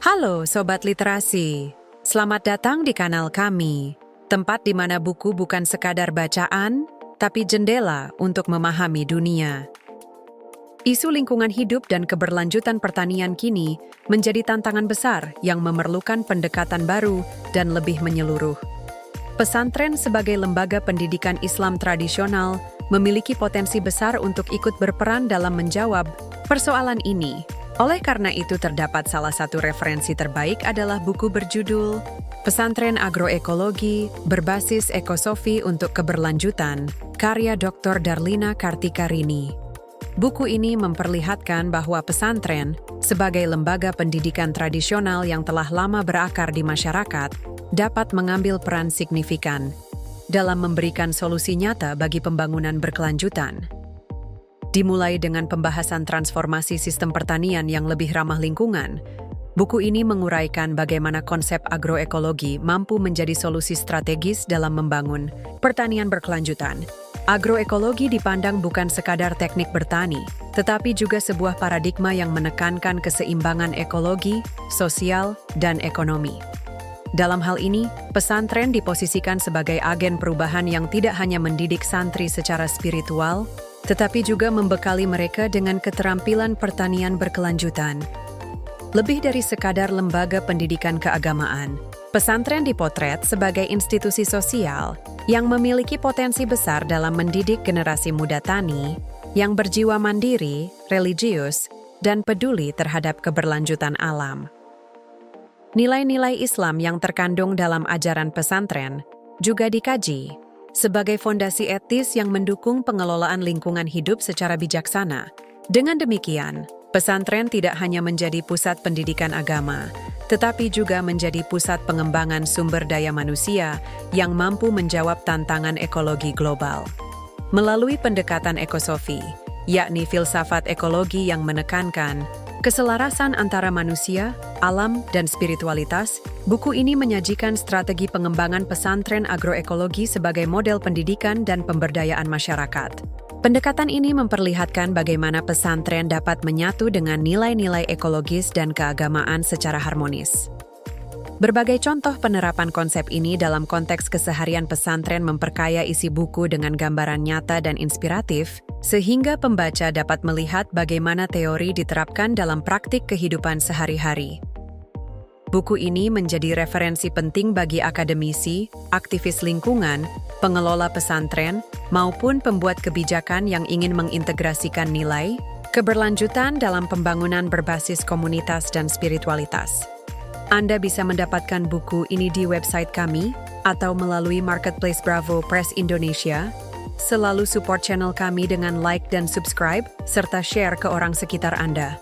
Halo Sobat Literasi, selamat datang di kanal kami, tempat di mana buku bukan sekadar bacaan, tapi jendela untuk memahami dunia. Isu lingkungan hidup dan keberlanjutan pertanian kini menjadi tantangan besar yang memerlukan pendekatan baru dan lebih menyeluruh. Pesantren sebagai lembaga pendidikan Islam tradisional memiliki potensi besar untuk ikut berperan dalam menjawab persoalan ini. Oleh karena itu terdapat salah satu referensi terbaik adalah buku berjudul Pesantren Agroekologi Berbasis Ekosofi untuk Keberlanjutan, karya Dr. Darlina Kartikarini. Buku ini memperlihatkan bahwa pesantren, sebagai lembaga pendidikan tradisional yang telah lama berakar di masyarakat, dapat mengambil peran signifikan dalam memberikan solusi nyata bagi pembangunan berkelanjutan. Dimulai dengan pembahasan transformasi sistem pertanian yang lebih ramah lingkungan, buku ini menguraikan bagaimana konsep agroekologi mampu menjadi solusi strategis dalam membangun pertanian berkelanjutan. Agroekologi dipandang bukan sekadar teknik bertani, tetapi juga sebuah paradigma yang menekankan keseimbangan ekologi, sosial, dan ekonomi. Dalam hal ini, pesantren diposisikan sebagai agen perubahan yang tidak hanya mendidik santri secara spiritual, tetapi juga membekali mereka dengan keterampilan pertanian berkelanjutan. Lebih dari sekadar lembaga pendidikan keagamaan, pesantren dipotret sebagai institusi sosial yang memiliki potensi besar dalam mendidik generasi muda tani yang berjiwa mandiri, religius, dan peduli terhadap keberlanjutan alam. Nilai-nilai Islam yang terkandung dalam ajaran pesantren juga dikaji sebagai fondasi etis yang mendukung pengelolaan lingkungan hidup secara bijaksana. Dengan demikian, pesantren tidak hanya menjadi pusat pendidikan agama, tetapi juga menjadi pusat pengembangan sumber daya manusia yang mampu menjawab tantangan ekologi global. Melalui pendekatan ekosofi, yakni filsafat ekologi yang menekankan keselarasan antara manusia, alam, dan spiritualitas, buku ini menyajikan strategi pengembangan pesantren agroekologi sebagai model pendidikan dan pemberdayaan masyarakat. Pendekatan ini memperlihatkan bagaimana pesantren dapat menyatu dengan nilai-nilai ekologis dan keagamaan secara harmonis. Berbagai contoh penerapan konsep ini dalam konteks keseharian pesantren memperkaya isi buku dengan gambaran nyata dan inspiratif, sehingga pembaca dapat melihat bagaimana teori diterapkan dalam praktik kehidupan sehari-hari. Buku ini menjadi referensi penting bagi akademisi, aktivis lingkungan, pengelola pesantren, maupun pembuat kebijakan yang ingin mengintegrasikan nilai keberlanjutan dalam pembangunan berbasis komunitas dan spiritualitas. Anda bisa mendapatkan buku ini di website kami atau melalui Marketplace Bravo Press Indonesia. Selalu support channel kami dengan like dan subscribe, serta share ke orang sekitar Anda.